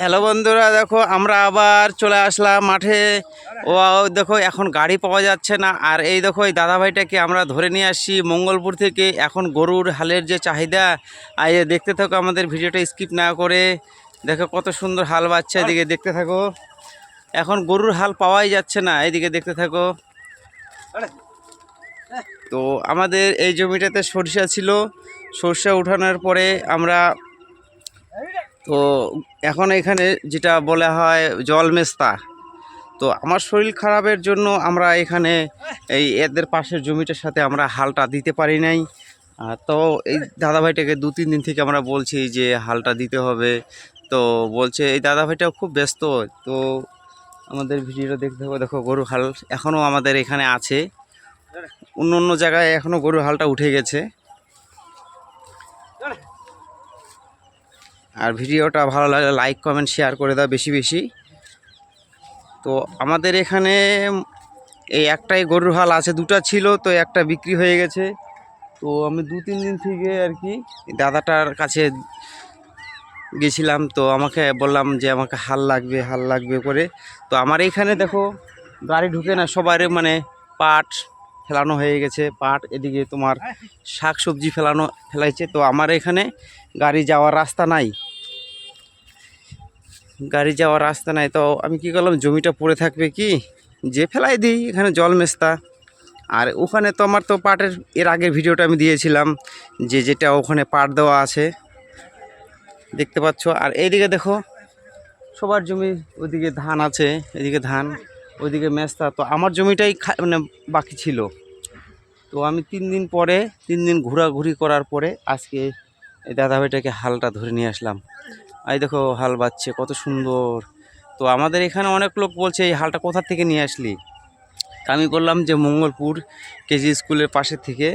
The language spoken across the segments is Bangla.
হ্যালো বন্ধুরা, দেখো আমরা আবার চলে আসলাম মাঠে। ও দেখো এখন গাড়ি পাওয়া যাচ্ছে না। আর এই দেখো এই দাদাভাইটাকে আমরা ধরে নিয়ে আসছি মঙ্গলপুর থেকে। এখন গরুর হালের যে চাহিদা, আর দেখতে থাকো, আমাদের ভিডিওটা স্কিপ না করে দেখো কত সুন্দর হাল বাচ্ছে। এদিকে দেখতে থাকো, এখন গরুর হাল পাওয়াই যাচ্ছে না, এদিকে দেখতে থাকো। তো আমাদের এই জমিটাতে সরিষা ছিল, সরিষা উঠানোর পরে আমরা তো এখন এখানে যেটা বলা হয় জলমেস্তা। তো আমার শরীর খারাপের জন্য আমরা এখানে এদের পাশের জমিটার সাথে আমরা হালটা দিতে পারি নাই। তো এই দাদাভাইটাকে 2-3 দিন থেকে আমরা বলছি যে হালটা দিতে হবে। তো বলছে, এই দাদাভাইটাও খুব ব্যস্ত। তো আমাদের ভিডিওটা দেখতে হবে। দেখো গরু হাল এখনও আমাদের এখানে আছে, অন্য অন্য জায়গায় এখনও গরু হালটা উঠে গেছে। আর ভিডিওটা ভালো লাগলে লাইক কমেন্ট শেয়ার করে দাও বেশি বেশি। তো আমাদের এখানে এই একটাই গরুর হাল আছে, দুটো ছিল, তো একটা বিক্রি হয়ে গেছে। তো আমি 2-3 দিন থেকে আর কি দাদাটার কাছে গেছিলাম। তো আমাকে বললাম যে আমাকে হাল লাগবে করে। তো আমার এইখানে দেখো গাড়ি ঢুকে না, সবার মানে পাট ফেলানো হয়ে গেছে, পাট এদিকে তোমার শাক সবজি ফেলাইছে। তো আমার এখানে গাড়ি যাওয়ার রাস্তা নাই, তো আমি কি করলাম, জমিটা পড়ে থাকবে কি, যে ফেলাই দিই এখানে জলমেস্তা। আর ওখানে তো আমার তো পাটের এর আগের ভিডিওটা আমি দিয়েছিলাম, যেটা ওখানে পাট দেওয়া আছে দেখতে পাচ্ছ। আর এইদিকে দেখো সবার জমি, ওইদিকে ধান আছে, এদিকে ধান, ওইদিকে মেস্তা। তো আমার জমিটাই মানে বাকি ছিল। তো আমি 3 দিন ঘোরাঘুরি করার পরে আজকে এই দাদাভাইটাকে হালটা ধরে নিয়ে আসলাম। এই দেখো হাল বাচ্ছে কত সুন্দর। তো আমাদের এখানে অনেক লোক বলছে এই হালটা কোথা থেকে নিয়ে আসলি। আমি বললাম যে মঙ্গলপুর কেজি স্কুলের পাশে থেকে।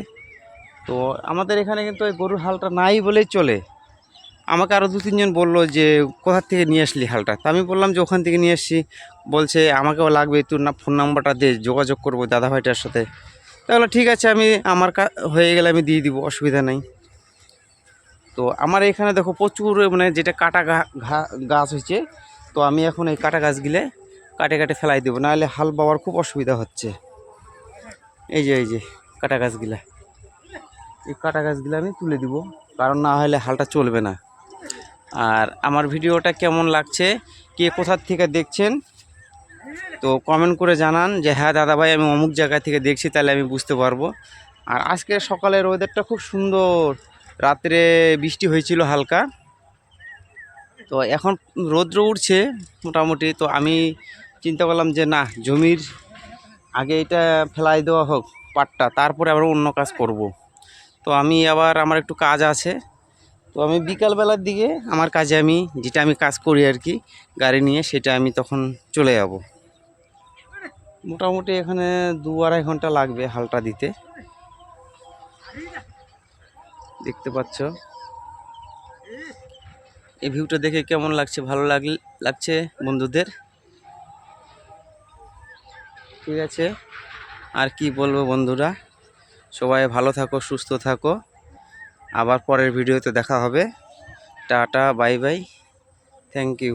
তো আমাদের এখানে কিন্তু ওই গরুর হালটা নাই বলেই চলে। আমাকে আরও 2-3 জন বললো যে কোথা থেকে নিয়ে আসলি হালটা। তা আমি বললাম যে ওখান থেকে নিয়ে আসছি। বলছে আমাকেও লাগবে, তোর ফোন নাম্বারটা দে, যোগাযোগ করবো দাদাভাইটার সাথে। তাহলে ঠিক আছে, আমি আমার হয়ে গেলে আমি দিয়ে দিব, অসুবিধা নেই। তো আমার এখানে দেখো প্রচুর মানে যেটা কাটা গাছ হয়েছে। তো আমি এখন এই কাটা গাছগুলো কাটে ফেলাই দেবো, নাহলে হাল বাওয়ার খুব অসুবিধা হচ্ছে। এই যে কাটা গাছগুলা, এই কাটা গাছগুলো আমি তুলে দিব, কারণ না হলে হালটা চলবে না। আর আমার ভিডিওটা কেমন লাগছে, কে কোথার থেকে দেখছেন, তো কমেন্ট করে জানান যে হ্যাঁ দাদাভাই আমি অমুক জায়গা থেকে দেখছি, তাহলে আমি বুঝতে পারবো। আর আজকে সকালের ওয়েদারটা খুব সুন্দর, রাত্রে বৃষ্টি হয়েছিল হালকা। তো এখন রৌদ্র উঠছে মোটামুটি। তো আমি চিন্তা করলাম যে না, জমির আগে এটা ফেলাই দেওয়া হোক পাটটা, তারপরে আবার অন্য কাজ করব। তো আমি আবার আমার একটু কাজ আছে। তো আমি বিকালবেলার দিকে আমার কাজে আমি যেটা আমি কাজ করি আর কি গাড়ি নিয়ে, সেটা আমি তখন চলে যাব। মোটামুটি এখানে 2-2.5 ঘন্টা লাগবে হালটা দিতে, দেখতে পাচ্ছ। এই ভিউটা দেখে কেমন লাগছে, ভালো লাগছে বন্ধুদের। ঠিক আছে, আর কি বলবো বন্ধুরা, সবাই ভালো থাকো, সুস্থ থাকো। আবার পরের ভিডিওতে দেখা হবে। Tata, bye bye, thank you.